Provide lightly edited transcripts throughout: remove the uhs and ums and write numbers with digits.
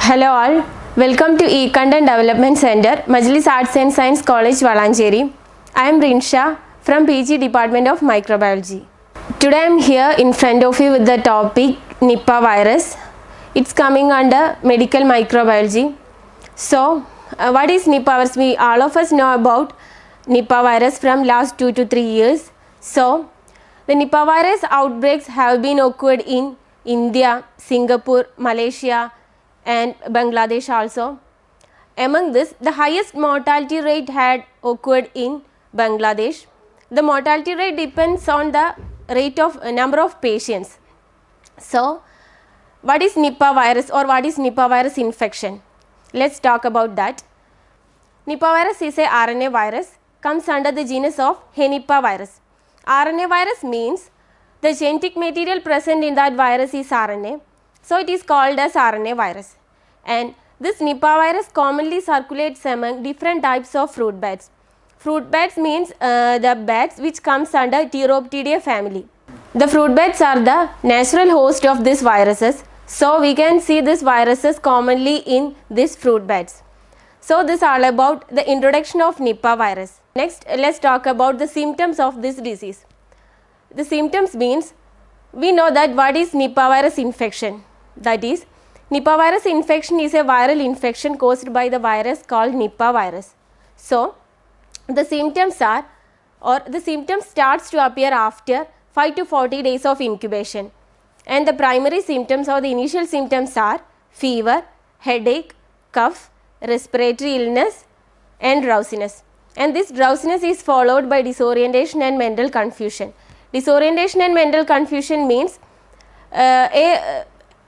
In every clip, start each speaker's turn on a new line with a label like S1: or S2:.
S1: Hello all, welcome to E-Content Development Center, Majlis Arts and Science College, Valancheri. I am Rinsha from PG Department of Microbiology. Today I am here in front of you with the topic Nipah virus. It's coming under medical microbiology. So, what is Nipah virus? We all of us know about Nipah virus from last 2 to 3 years. So, the Nipah virus outbreaks have been occurred in India, Singapore, Malaysia, and Bangladesh also. Among this, the highest mortality rate had occurred in Bangladesh. The mortality rate depends on the rate of number of patients. So, what is Nipah virus or what is Nipah virus infection? Let's talk about that. Nipah virus is a RNA virus, comes under the genus of Henipa virus. RNA virus means the genetic material present in that virus is RNA. So, it is called as RNA virus. And this Nipah virus commonly circulates among different types of fruit bats. Fruit bats means the bats which comes under Pteroptidae family. The fruit bats are the natural host of these viruses. So, we can see these viruses commonly in these fruit bats. So, this is all about the introduction of Nipah virus. Next, let's talk about the symptoms of this disease. The symptoms means we know that what is Nipah virus infection. That is, Nipah virus infection is a viral infection caused by the virus called Nipah virus. So, the symptoms are the symptoms starts to appear after 5 to 40 days of incubation. And the primary symptoms or the initial symptoms are fever, headache, cough, respiratory illness and drowsiness. And this drowsiness is followed by disorientation and mental confusion. Disorientation and mental confusion means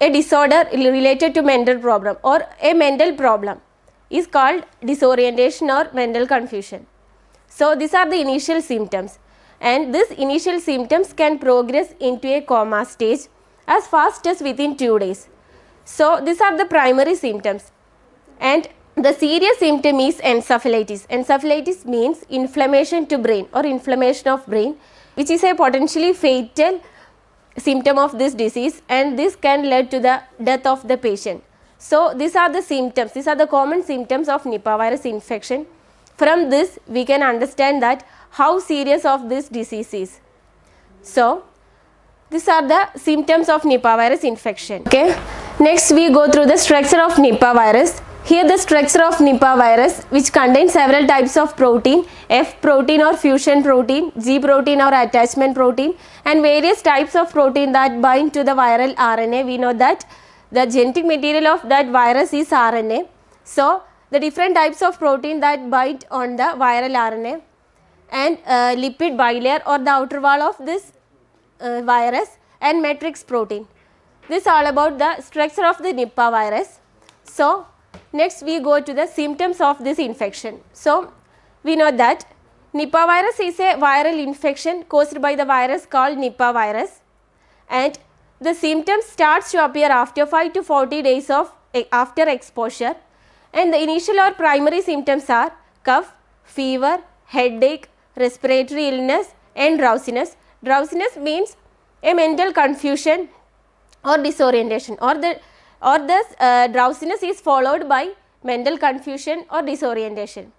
S1: a disorder related to mental problem or a mental problem is called disorientation or mental confusion. So, these are the initial symptoms, and these initial symptoms can progress into a coma stage as fast as within 2 days. So, these are the primary symptoms, and the serious symptom is encephalitis. Encephalitis means inflammation to brain or inflammation of brain, which is a potentially fatal symptom of this disease, and this can lead to the death of the patient. So, these are the symptoms, these are the common symptoms of Nipah virus infection. From this, we can understand that how serious of this disease is. So, these are the symptoms of Nipah virus infection. Okay. Next, we go through the structure of Nipah virus. Here the structure of Nipah virus, which contains several types of protein, F protein or fusion protein, G protein or attachment protein, and various types of protein that bind to the viral RNA. We know that the genetic material of that virus is RNA. So, the different types of protein that bind on the viral RNA and lipid bilayer or the outer wall of this virus and matrix protein. This is all about the structure of the Nipah virus. So, next we go to the symptoms of this infection. So, we know that Nipah virus is a viral infection caused by the virus called Nipah virus, and the symptoms starts to appear after 5 to 40 days of after exposure, and the initial or primary symptoms are cough, fever, headache, respiratory illness and drowsiness. Drowsiness means a mental confusion or disorientation, or the drowsiness is followed by mental confusion or disorientation,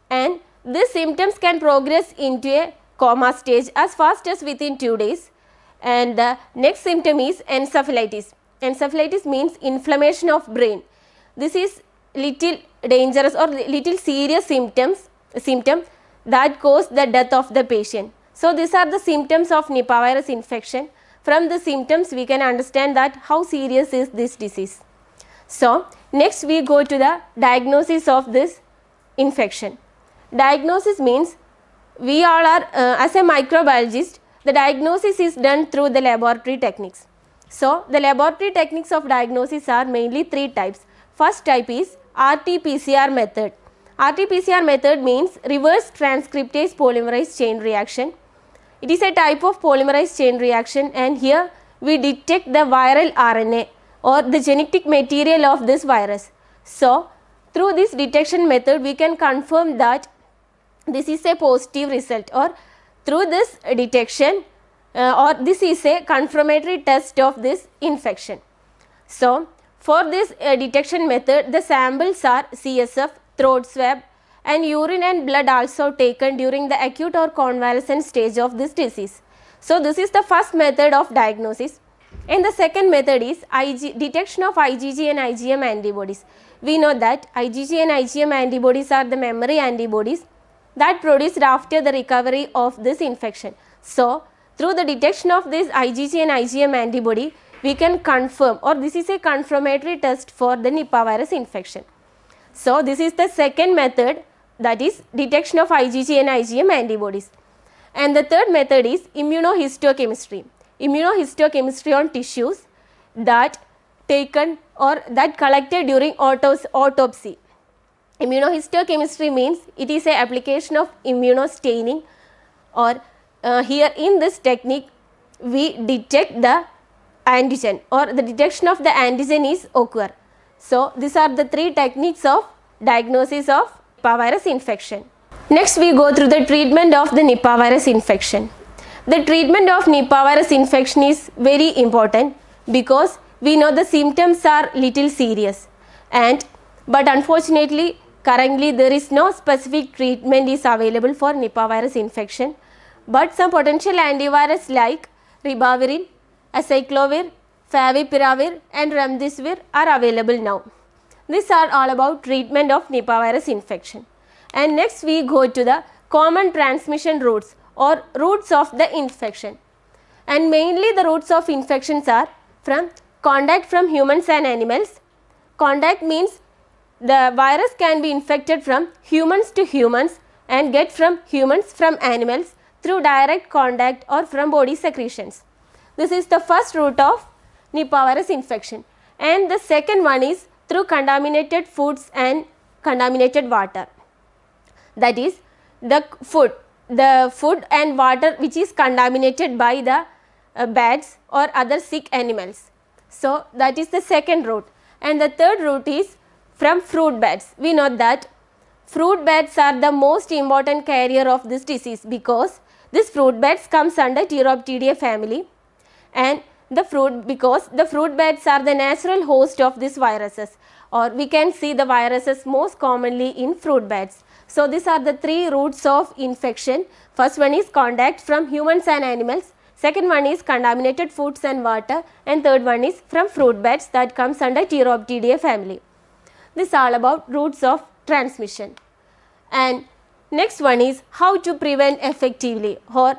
S1: and these symptoms can progress into a coma stage as fast as within 2 days. And the next symptom is encephalitis. Encephalitis means inflammation of brain. This is little dangerous or little serious symptom that cause the death of the patient. So, these are the symptoms of Nipah virus infection. From the symptoms, we can understand that how serious is this disease. So, next we go to the diagnosis of this infection. Diagnosis means we all are as a microbiologist, the diagnosis is done through the laboratory techniques. So, the laboratory techniques of diagnosis are mainly 3 types. First type is RT-PCR method. RT-PCR method means reverse transcriptase polymerase chain reaction. It is a type of polymerase chain reaction, and here we detect the viral RNA or the genetic material of this virus. So, through this detection method, we can confirm that this is a positive result, or through this detection or this is a confirmatory test of this infection. So, For this detection method, the samples are CSF, throat swab, and urine and blood also taken during the acute or convalescent stage of this disease. So, this is the first method of diagnosis. And the second method is detection of IgG and IgM antibodies. We know that IgG and IgM antibodies are the memory antibodies that produced after the recovery of this infection. So, through the detection of this IgG and IgM antibody, we can confirm, or this is a confirmatory test for the Nipah virus infection. So, this is the second method, that is detection of IgG and IgM antibodies. And the third method is immunohistochemistry. Immunohistochemistry on tissues that taken or that collected during autopsy. Immunohistochemistry means it is a application of immunostaining, or here in this technique we detect the antigen, or the detection of the antigen is occur. So, these are the three techniques of diagnosis of Nipah virus infection. Next we go through the treatment of the Nipah virus infection. The treatment of Nipah virus infection is very important because we know the symptoms are little serious, but unfortunately currently there is no specific treatment is available for Nipah virus infection, but some potential antivirus like ribavirin, acyclovir, favipiravir and remdesivir are available now. These are all about treatment of Nipah virus infection. And next we go to the common transmission routes or routes of the infection. And mainly the routes of infections are from contact from humans and animals. Contact means the virus can be infected from humans to humans and get from humans from animals through direct contact or from body secretions. This is the first route of Nipah virus infection. And the second one is through contaminated foods and contaminated water. That is the food and water which is contaminated by the bats or other sick animals. So, that is the second route. And the third route is from fruit bats. We know that fruit bats are the most important carrier of this disease because this fruit bats comes under Pteroptidae family, and because the fruit bats are the natural host of these viruses, or we can see the viruses most commonly in fruit bats. So, these are the three routes of infection. First one is contact from humans and animals, second one is contaminated foods and water, and third one is from fruit bats that comes under Pteroptidae family. This is all about routes of transmission. And next one is how to prevent effectively, or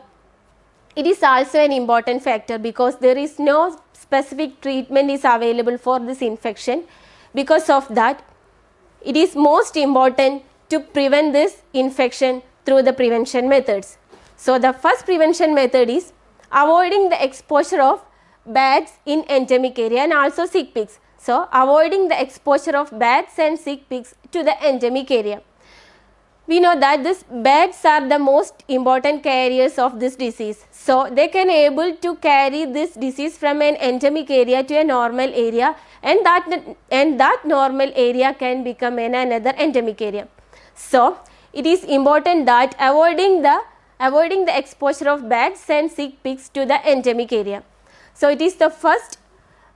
S1: it is also an important factor because there is no specific treatment is available for this infection. Because of that, it is most important to prevent this infection through the prevention methods. So, the first prevention method is avoiding the exposure of bats in endemic area and also sick pigs. So, avoiding the exposure of bats and sick pigs to the endemic area. We know that these bats are the most important carriers of this disease. So, they can able to carry this disease from an endemic area to a normal area, and that normal area can become another endemic area. So, it is important that avoiding the exposure of bats and sick pigs to the endemic area. So, it is the first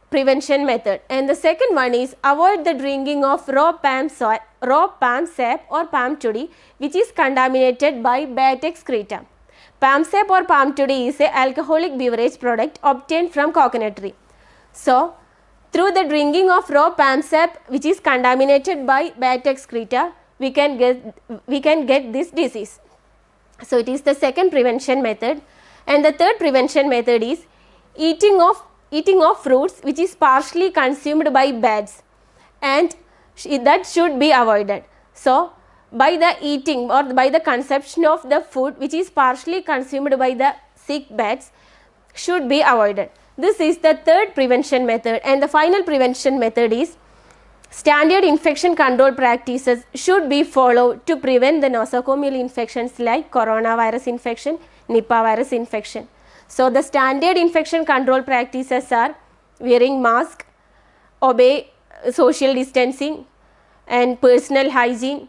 S1: prevention method. And the second one is avoid the drinking of raw palm sap or palm toddy which is contaminated by bat excreta. Palm sap or palm toddy is a alcoholic beverage product obtained from coconut tree. So, through the drinking of raw palm sap which is contaminated by bat excreta, we can get this disease. So, it is the second prevention method. And the third prevention method is eating of fruits which is partially consumed by bats, and that should be avoided. So, by the eating or by the consumption of the food which is partially consumed by the sick bats should be avoided. This is the third prevention method. And the final prevention method is standard infection control practices should be followed to prevent the nosocomial infections like coronavirus infection, Nipah virus infection. So, the standard infection control practices are wearing mask, obey social distancing and personal hygiene,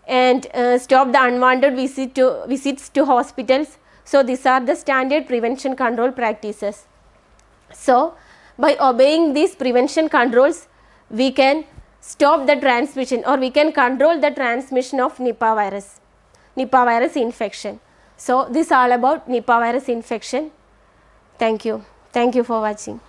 S1: and stop the unwanted visits to hospitals. So, these are the standard prevention control practices. So, by obeying these prevention controls, we can stop the transmission or we can control the transmission of Nipah virus infection. So this all about Nipah virus infection. Thank you for watching.